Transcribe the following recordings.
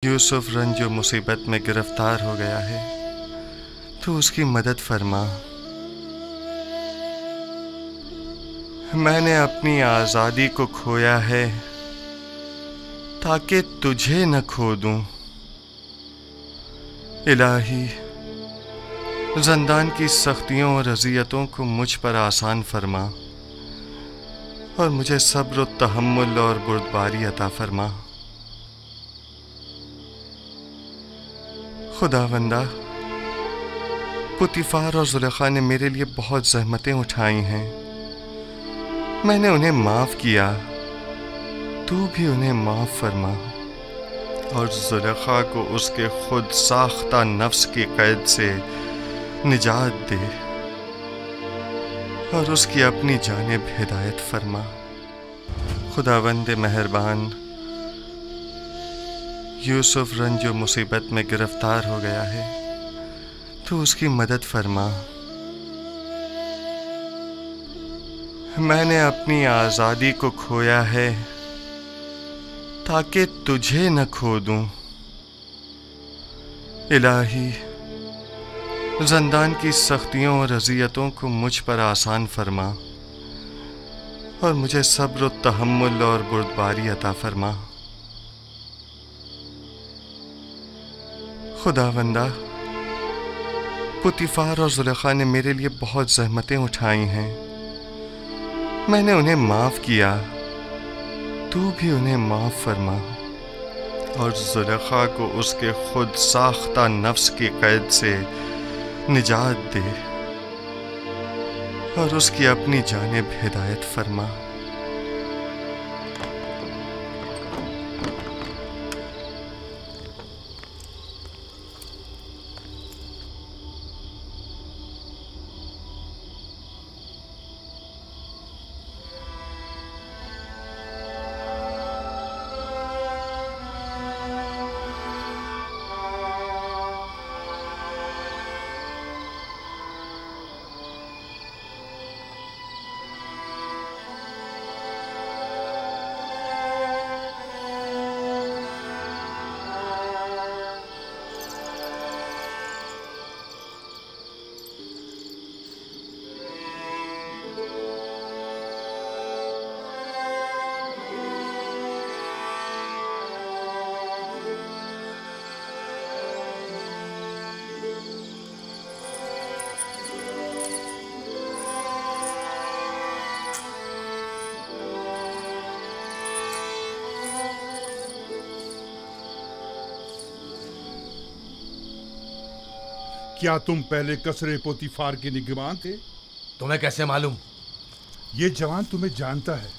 यूसुफ रंजो मुसीबत में गिरफ्तार हो गया है, तो उसकी मदद फरमा। मैंने अपनी आज़ादी को खोया है ताकि तुझे न खो दूं। इलाही, ज़ंदान की सख्तियों और अज़ियतों को मुझ पर आसान फरमा और मुझे सब्र, तहम्मुल और बुर्दबारी अता फरमा। खुदावंदा, पुतीफार और ज़ुलेखा ने मेरे लिए बहुत ज़हमतें उठाई हैं। मैंने उन्हें माफ़ किया, तू भी उन्हें माफ़ फरमा और ज़ुलेखा को उसके खुद साख्ता नफ्स की कैद से निजात दे और उसकी अपनी जानिब हिदायत फरमा। खुदावंद मेहरबान, यूसुफ रंजो मुसीबत में गिरफ्तार हो गया है, तो उसकी मदद फरमा। मैंने अपनी आज़ादी को खोया है ताकि तुझे न खो दूं। इलाही, ज़ंदान की सख्तियों और अज़ियतों को मुझ पर आसान फरमा और मुझे सब्र, तहम्मुल और बुर्दबारी अता फरमा। खुदावंदा, पुतीफार और ज़ुलेखा ने मेरे लिए बहुत ज़हमतें उठाई हैं। मैंने उन्हें माफ़ किया, तू भी उन्हें माफ़ फरमा और ज़ुलेखा को उसके खुद साख्ता नफ्स की कैद से निजात दे और उसकी अपनी जानिब हिदायत फरमा। क्या तुम पहले कसरे पोतीफार के निगरान थे? तुम्हें कैसे मालूम? ये जवान तुम्हें जानता है।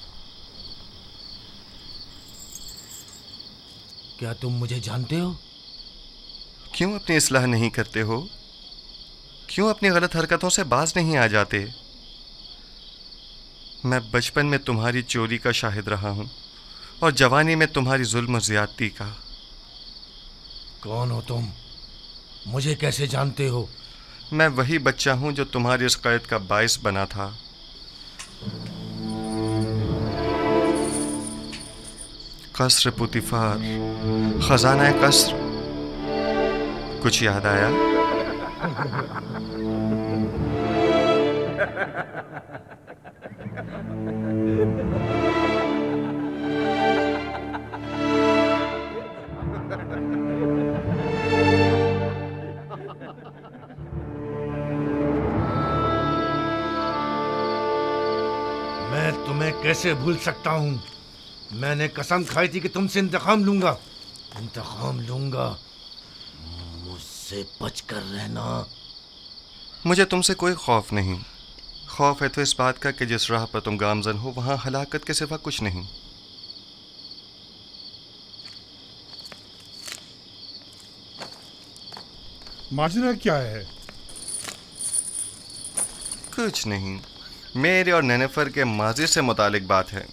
क्या तुम मुझे जानते हो? क्यों अपनी इस्लाह नहीं करते हो? क्यों अपनी गलत हरकतों से बाज नहीं आ जाते? मैं बचपन में तुम्हारी चोरी का शाहिद रहा हूं और जवानी में तुम्हारी जुल्म और ज्यादती का। कौन हो तुम? मुझे कैसे जानते हो? मैं वही बच्चा हूं जो तुम्हारी इस कैद का बाइस बना था। कसर पुतीफार, खजाना कसर, कुछ याद आया? मैं तुम्हें कैसे भूल सकता हूं? मैंने कसम खाई थी कि तुमसे इंतकाम लूंगा। मुझसे बचकर रहना। मुझे तुमसे कोई खौफ नहीं। खौफ है तो इस बात का कि जिस राह पर तुम गामजन हो वहां हलाकत के सिवा कुछ नहीं। माजरा क्या है? कुछ नहीं, मेरे और नेनेफर के माजी से मुतालिक बात है।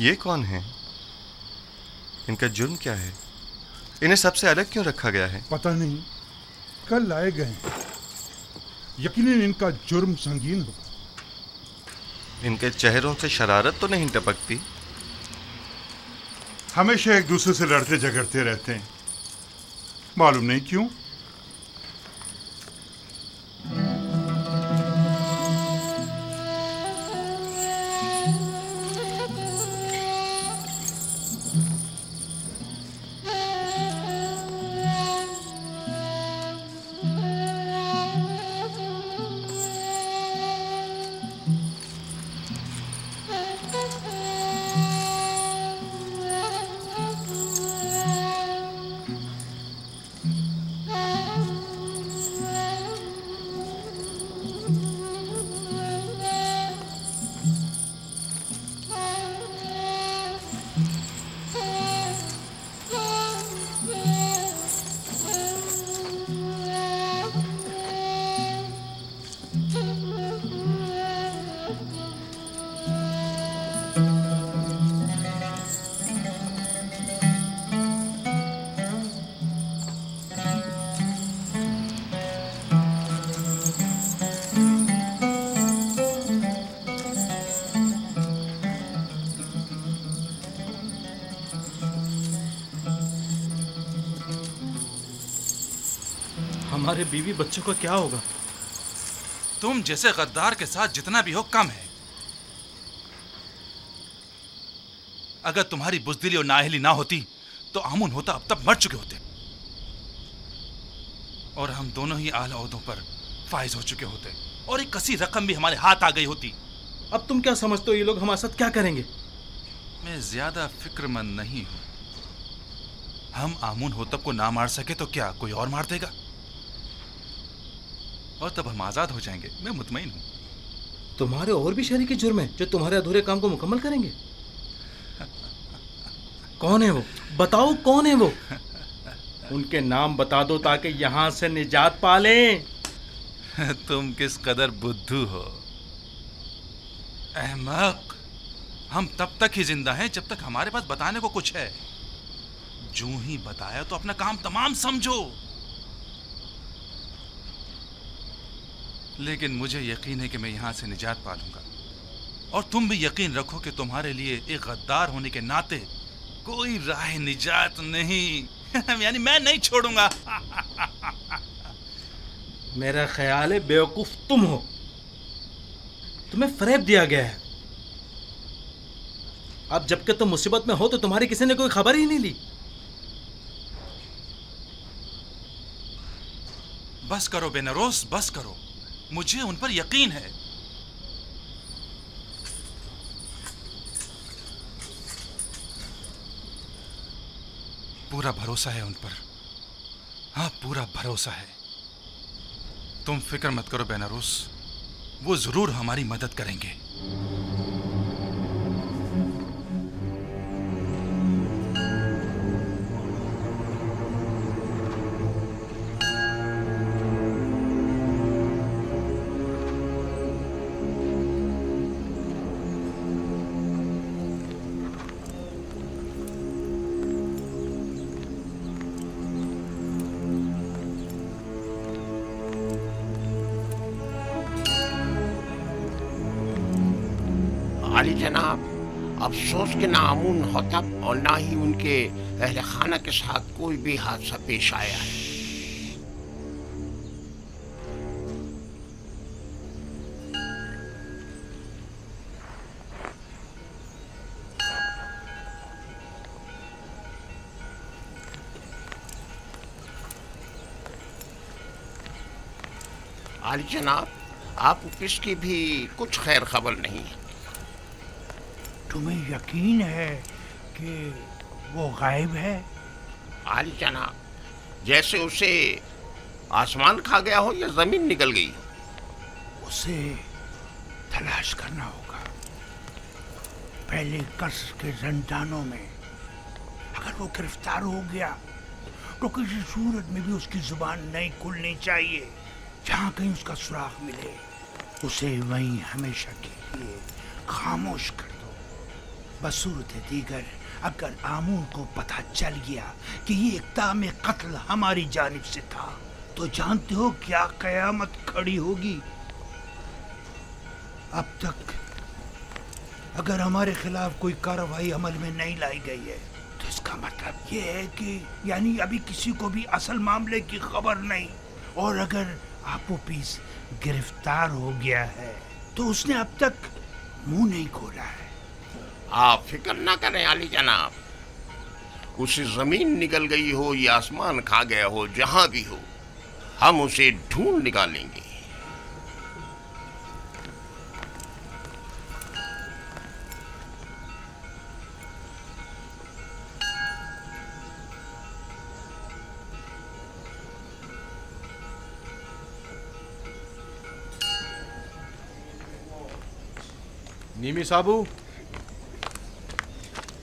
ये कौन है? इनका जुर्म क्या है? इन्हें सबसे अलग क्यों रखा गया है? पता नहीं, कल लाए गए। यकीनन इनका जुर्म संगीन होगा। इनके चेहरों से शरारत तो नहीं टपकती? हमेशा एक दूसरे से लड़ते झगड़ते रहते हैं, मालूम नहीं क्यों। हमारे बीवी बच्चों का क्या होगा? तुम जैसे गद्दार के साथ जितना भी हो कम है। अगर तुम्हारी बुजदिली और नाअहली ना होती तो आमुन होता अब तक मर चुके होते और हम दोनों ही आला ओहदों पर फाइज हो चुके होते और एक कसी रकम भी हमारे हाथ आ गई होती। अब तुम क्या समझते हो ये लोग हमारे साथ क्या करेंगे? मैं ज्यादा फिक्रमंद नहीं हूं। हम आमुन होतब को ना मार सके तो क्या कोई और मार देगा और तब हम आजाद हो जाएंगे। मैं मुतमईन हूं। तुम्हारे और भी शरीके जुर्म हैं जो तुम्हारे अधूरे काम को मुकम्मल करेंगे। कौन है वो? बताओ कौन है वो? उनके नाम बता दो ताकि यहां से निजात पा लें। तुम किस कदर बुद्धू हो अहमक। हम तब तक ही जिंदा हैं जब तक हमारे पास बताने को कुछ है। जो ही बताया तो अपना काम तमाम समझो। लेकिन मुझे यकीन है कि मैं यहां से निजात पा लूंगा और तुम भी यकीन रखो कि तुम्हारे लिए एक गद्दार होने के नाते कोई राह निजात नहीं। यानी मैं नहीं छोड़ूंगा। मेरा ख्याल है बेवकूफ तुम हो। तुम्हें फरेब दिया गया है। अब जबकि तुम मुसीबत में हो तो तुम्हारी किसी ने कोई खबर ही नहीं ली। बस करो बेनरोस, बस करो। मुझे उन पर यकीन है। पूरा भरोसा है उन पर। हाँ, पूरा भरोसा है। तुम फिक्र मत करो बेनारोस, वो जरूर हमारी मदद करेंगे। आली जनाब, अफसोस के ना आमुन होतब और ना ही उनके अहले खाना के साथ कोई भी हादसा पेश आया है। आली जनाब, आपको किसकी भी कुछ खैर खबर नहीं है। तुम्हें यकीन है कि वो गायब है? आली जनाब, जैसे उसे आसमान खा गया हो या जमीन निकल गई हो। उसे तलाश करना होगा। पहले कसर के जंजानों में अगर वो गिरफ्तार हो गया तो किसी सूरत में भी उसकी जुबान नहीं खुलनी चाहिए। जहां कहीं उसका सुराग मिले उसे वहीं हमेशा के लिए खामोश कर दो। बसूरत दीगर अगर आमून को पता चल गया कि ये इक़दाम कत्ल हमारी जानिब से था तो जानते हो क्या कयामत खड़ी होगी। अब तक अगर हमारे खिलाफ कोई कार्रवाई अमल में नहीं लाई गई है तो इसका मतलब ये है कि यानी अभी किसी को भी असल मामले की खबर नहीं, और अगर आपोपीस गिरफ्तार हो गया है तो उसने अब तक मुंह नहीं खोला है। आप फिक्र ना करें आली जनाब, उसे जमीन निकल गई हो या आसमान खा गया हो, जहां भी हो हम उसे ढूंढ निकालेंगे। नीमी साबू,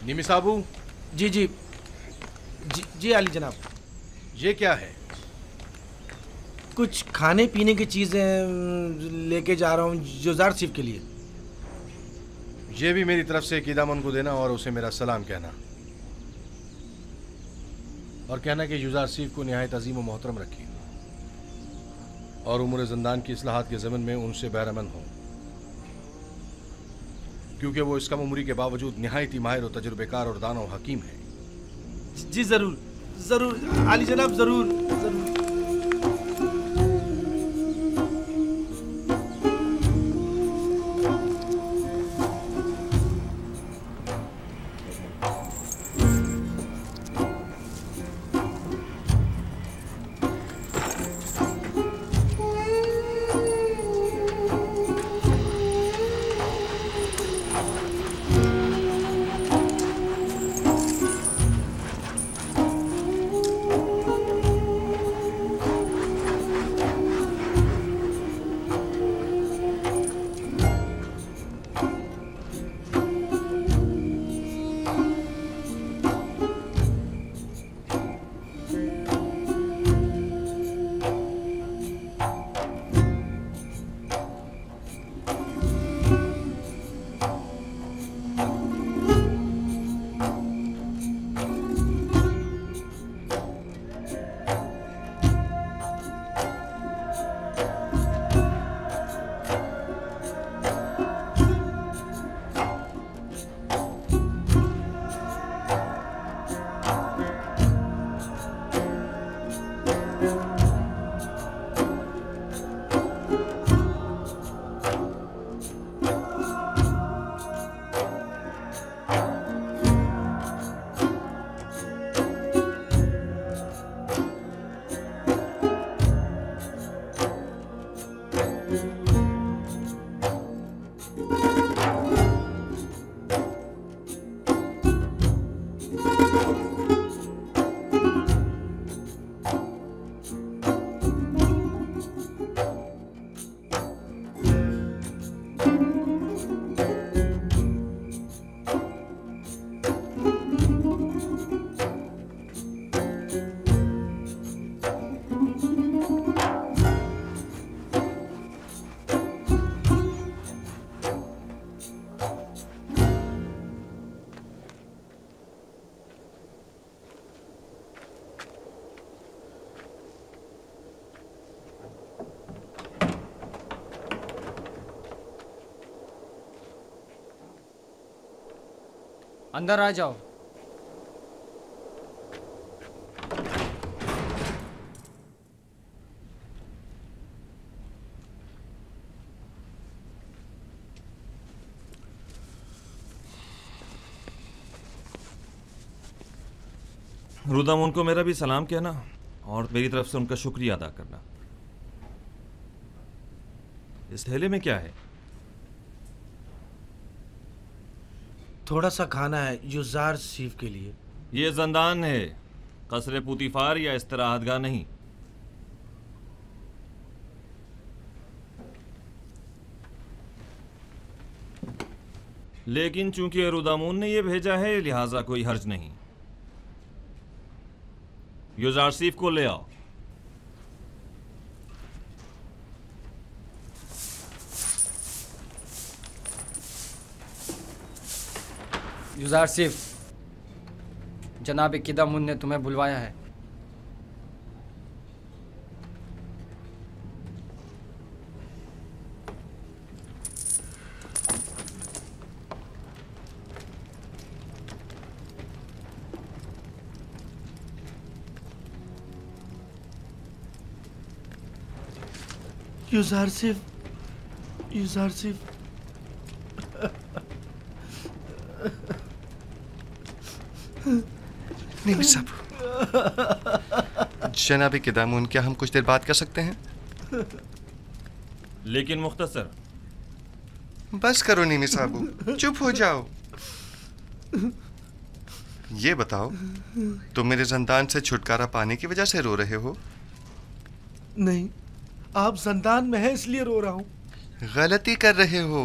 नीमी साबू। जी जी जी जी आली जनाब। ये क्या है? कुछ खाने पीने की चीज़ें लेके जा रहा हूँ जुजार सिफ के लिए। ये भी मेरी तरफ से कीदामन को देना और उसे मेरा सलाम कहना, और कहना कि युजार सिफ को निहायत अजीम व मोहतरम रखी और उम्र ज़िंदान की इस्लाहात के ज़मन में उनसे बहरमन हो, क्योंकि वो इस कम उम्री के बावजूद निहायत ही माहिर और तजुर्बेकार और दाना और हकीम है। जी ज़रूर ज़रूर आली जनाब, ज़रूर ज़रूर। अंदर आ जाओ। रुदामुन को मेरा भी सलाम कहना और मेरी तरफ से उनका शुक्रिया अदा करना। इस थैले में क्या है? थोड़ा सा खाना है युजार सिफ के लिए। ये जंदान है, कसरे पुतिफार या इस्तराहतगाह नहीं। लेकिन चूंकि रुदामुन ने यह भेजा है लिहाजा कोई हर्ज नहीं। युजार सिफ को ले आओ। युजार सिफ, जनाब कीदामुन ने तुम्हें बुलवाया है। युजारसिफ, युजारसिफ। निमिर साहब, जनाब किदामुन, क्या हम कुछ देर बात कर सकते हैं? लेकिन मुख्तसर। बस करो निमिर साहब, चुप हो जाओ। ये बताओ, तुम मेरे जिंदान से छुटकारा पाने की वजह से रो रहे हो? नहीं, आप जिंदान में हैं इसलिए रो रहा हूँ। गलती कर रहे हो।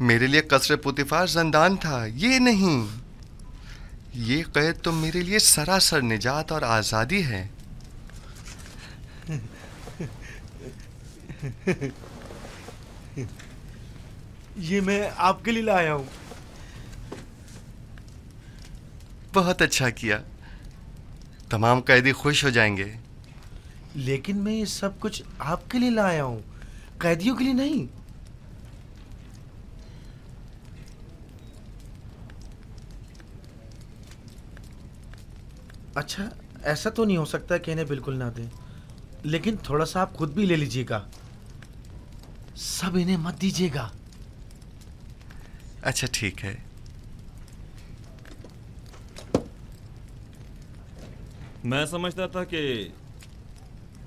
मेरे लिए कसर पुतिफार जिंदान था, ये नहीं। ये कैद तो मेरे लिए सरासर निजात और आजादी है। ये मैं आपके लिए लाया हूँ। बहुत अच्छा किया, तमाम कैदी खुश हो जाएंगे। लेकिन मैं ये सब कुछ आपके लिए लाया हूँ, कैदियों के लिए नहीं। अच्छा, ऐसा तो नहीं हो सकता कि इन्हें बिल्कुल ना दें, लेकिन थोड़ा सा आप खुद भी ले लीजिएगा। सब इन्हें मत दीजिएगा। अच्छा ठीक है। मैं समझता था कि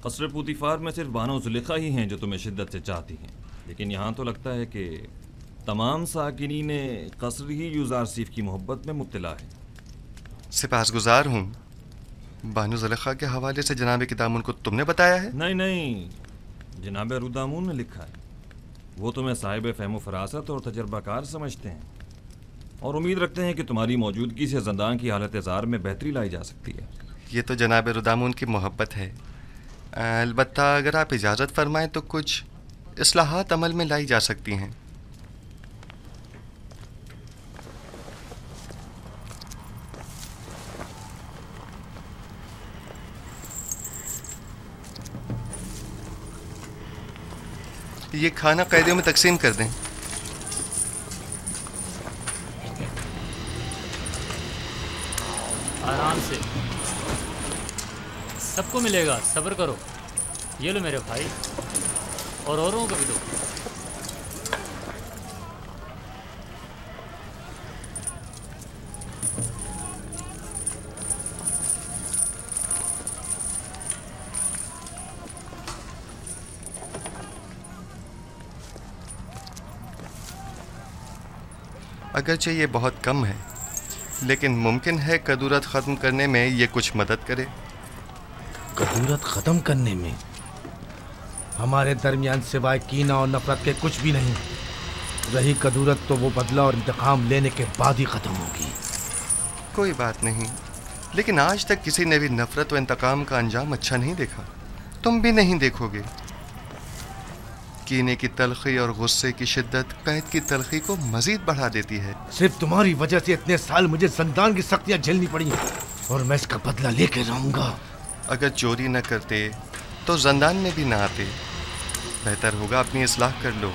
कसर पुतिफार में सिर्फ बानो जुलेखा ही हैं जो तुम्हें शिद्दत से चाहती हैं, लेकिन यहाँ तो लगता है कि तमाम साकिनीन कसर ही युजारसिफ की मोहब्बत में मुब्तला है। सिपासगुजार हूँ। बानो जुलेखा के हवाले से जनाब किदामुन को तुमने बताया है? नहीं नहीं, जनाब रुदामुन ने लिखा है। वो तुम्हें साहिब फ़हम फरासत और तजर्बाकार समझते हैं और उम्मीद रखते हैं कि तुम्हारी मौजूदगी से ज़िंदान की हालत ज़ार में बेहतरी लाई जा सकती है। ये तो जनाब रुदामुन की मोहब्बत है। अलबत्ता अगर आप इजाज़त फरमाएं तो कुछ इस्लाहात अमल में लाई जा सकती हैं। ये खाना कैदियों में तकसीम कर दें। आराम से, सबको मिलेगा, सब्र करो। ये लो मेरे भाई, और औरों को भी दो। अगरचे ये बहुत कम है, लेकिन मुमकिन है कदूरत ख़त्म करने में ये कुछ मदद करे। कदूरत ख़त्म करने में? हमारे दरमियान सिवाय कीना और नफरत के कुछ भी नहीं। रही कदूरत तो वो बदला और इंतकाम लेने के बाद ही ख़त्म होगी। कोई बात नहीं, लेकिन आज तक किसी ने भी नफरत व इंतकाम का अंजाम अच्छा नहीं देखा। तुम भी नहीं देखोगे। कीने की तलखी और गुस्से की शिद्दत कैद की तलखी को मजीद बढ़ा देती है। सिर्फ तुम्हारी वजह से इतने साल मुझे जिंदान की सख्तियां झेलनी पड़ी और मैं इसका बदला लेके रहूंगा। अगर चोरी न करते तो जिंदान में भी ना आते। बेहतर होगा अपनी इस्लाह कर लो।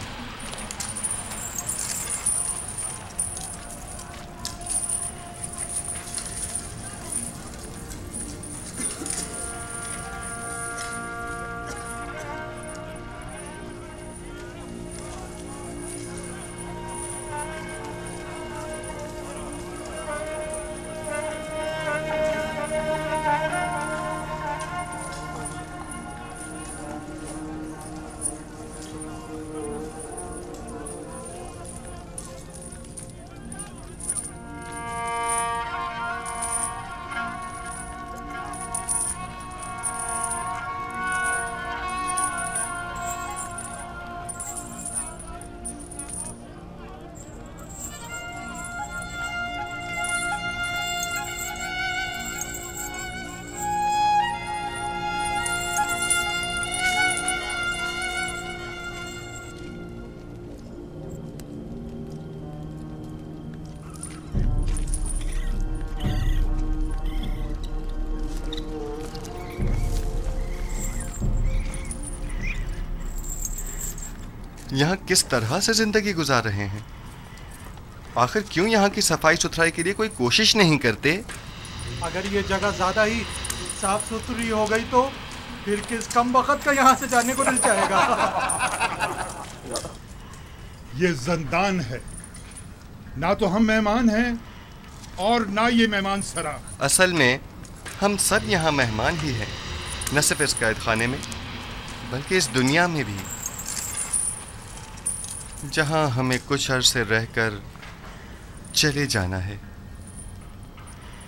यहाँ किस तरह से जिंदगी गुजार रहे हैं? आखिर क्यों यहाँ की सफाई सुथराई के लिए कोई कोशिश नहीं करते? अगर ये जगह ज्यादा ही साफ सुथरी हो गई तो फिर किस कम वक्त का यहाँ से जाने को दिल चाहेगा। ये जिंदान है, ना तो हम मेहमान हैं और ना ये मेहमान सरा। असल में हम सब यहाँ मेहमान ही हैं, न सिर्फ इस कैद खाने में बल्कि इस दुनिया में भी, जहाँ हमें कुछ अरसे रहकर चले जाना है।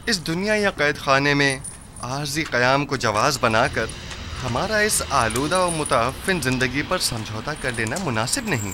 इस दुनिया या कैद खाने में आर्जी क़याम को जवाज़ बनाकर हमारा इस आलूदा और मुताफ़िन ज़िंदगी पर समझौता कर लेना मुनासिब नहीं।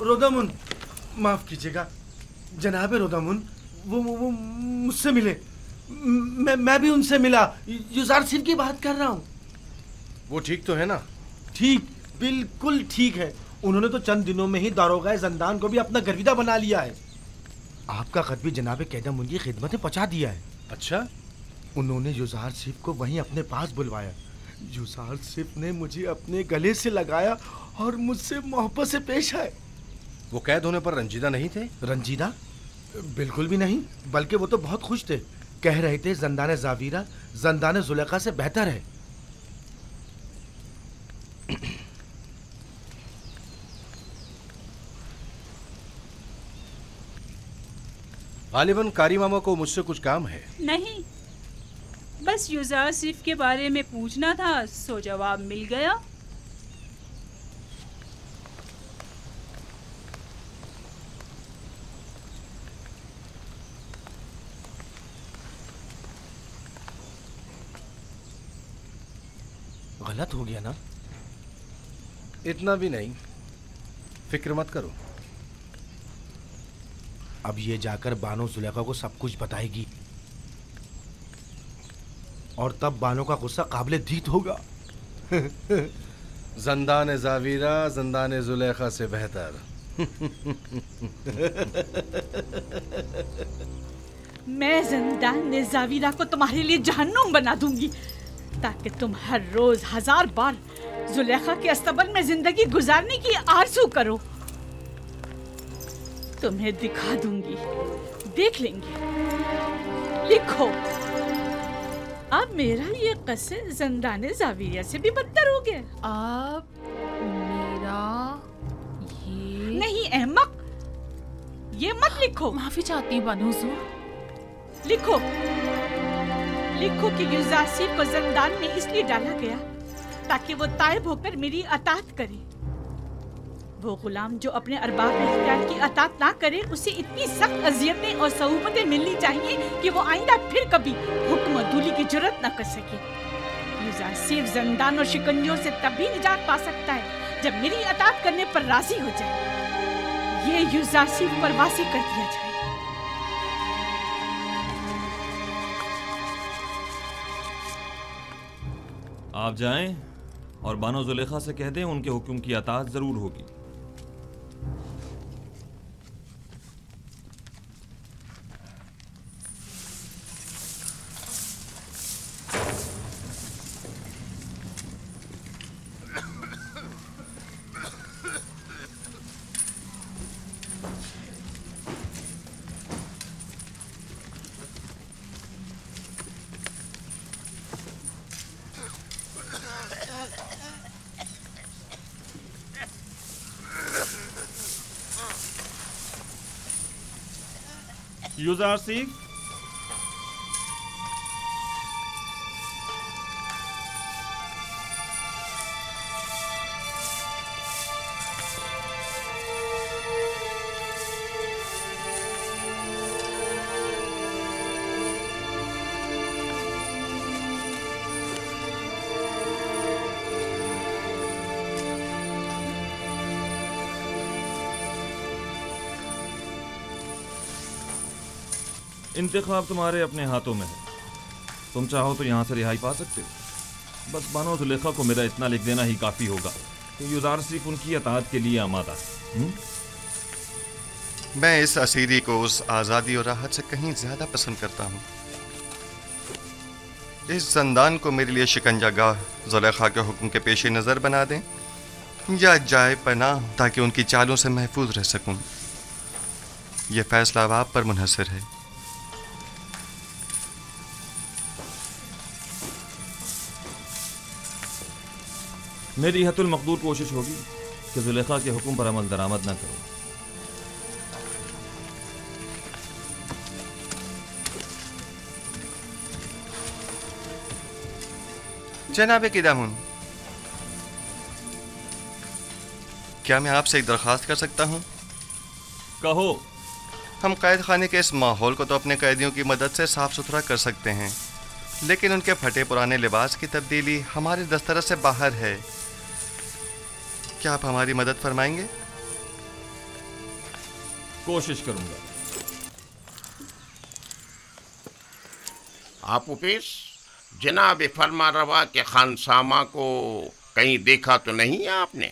रोदामुन, माफ कीजिएगा जनाब रोदामुन, वो मुझसे मिले। मैं भी उनसे मिला। युजारसिफ की बात कर रहा हूँ। वो ठीक तो है ना? ठीक, बिल्कुल ठीक है। उन्होंने तो चंद दिनों में ही दारोगा ज़ंदान को भी अपना गर्विदा बना लिया है। आपका खत भी जनाब कैदम की खिदमत में पहुंचा दिया है। अच्छा? उन्होंने युजारसिफ को वहीं अपने पास बुलवाया। युजारसिफ ने मुझे अपने गले से लगाया और मुझसे मोहब्बत से पेश आए। वो कैद होने पर रंजीदा नहीं थे? रंजीदा? बिल्कुल भी नहीं, बल्कि वो तो बहुत खुश थे। कह रहे थे ज़ंदान ज़ावीरा ज़ंदान ज़ुलेखा से बेहतर है। गालिबन कारी मामा को मुझसे कुछ काम है। नहीं, बस युजारसिफ के बारे में पूछना था, सो जवाब मिल गया। गलत हो गया ना? इतना भी नहीं, फिक्र मत करो। अब ये जाकर बानो ज़ुलेखा को सब कुछ बताएगी और तब बानो का गुस्सा काबिले दीद होगा। ज़ंदान ज़ावीरा ज़ंदान ज़ुलेखा से बेहतर। मैं ज़ंदान ज़ावीरा को तुम्हारे लिए जहन्नुम बना दूंगी, ताकि तुम हर रोज 1000 बार ज़ुलेखा के अस्तबल में जिंदगी गुजारने की आरज़ू करो। तुम्हें दिखा दूंगी, देख लेंगे। लिखो, अब मेरा ये कस्से ज़ंदान ज़ावीरा से भी बदतर हो गया। अब मेरा ये नहीं अहमक, ये मत लिखो। माफी चाहती हूँ बानो हुज़ूर। लिखो, लिखो कि युजारसिफ को ज़ंदान में इसलिए डाला गया ताकि वो ताइब होकर मेरी अताअत करे। वो गुलाम जो अपने अरबाब इख्तियार की अतात ना करे, उसे इतनी सख्त अजियतें और सहूबतें मिलनी चाहिए कि वो आइंदा फिर कभी हुक्म अदूली की जुर्रत न कर सके। यूज़रसीफ ज़ंदान और शिकंजों से तभी निजात पा सकता है जब मेरी अतात करने पर राजी हो जाए। ये यूज़रसीफ पर वासी कर दिया जाए। आप जाएं और बानो जुलेखा से कह दें उनके हुक्म की अतात जरूर होगी। यूज़रसीफ, इंतखाब तुम्हारे अपने हाथों में है। तुम चाहो तो यहाँ से रिहाई पा सकते हो। बस बानो जुलेखा को मेरा इतना लिख देना ही काफ़ी होगा कि यूज़रसीफ उनकी अतात के लिए आमादा है। मैं इस असीरी को उस आज़ादी और राहत से कहीं ज़्यादा पसंद करता हूँ। इस ज़ंदान को मेरे लिए शिकंजागाह जुलेखा के हुक्म के पेश नज़र बना दें या जाए पनाह ताकि उनकी चालों से महफूज रह सकूँ। यह फैसला अब आप पर मुनहसर है। मेरी हतुल मकदूर कोशिश होगी कि जुलेखा के हुक्म पर अमल दरामद न करूं। जनाब किदामुन, क्या मैं आपसे एक दरख्वास्त कर सकता हूं? कहो। हम कैद खाने के इस माहौल को तो अपने कैदियों की मदद से साफ सुथरा कर सकते हैं, लेकिन उनके फटे पुराने लिबास की तब्दीली हमारे दस्तरस से बाहर है। क्या आप हमारी मदद फरमाएंगे? कोशिश करूंगा। आप उपेश, जनाब फरमा रवा के खानसामा को कहीं देखा तो नहीं है आपने?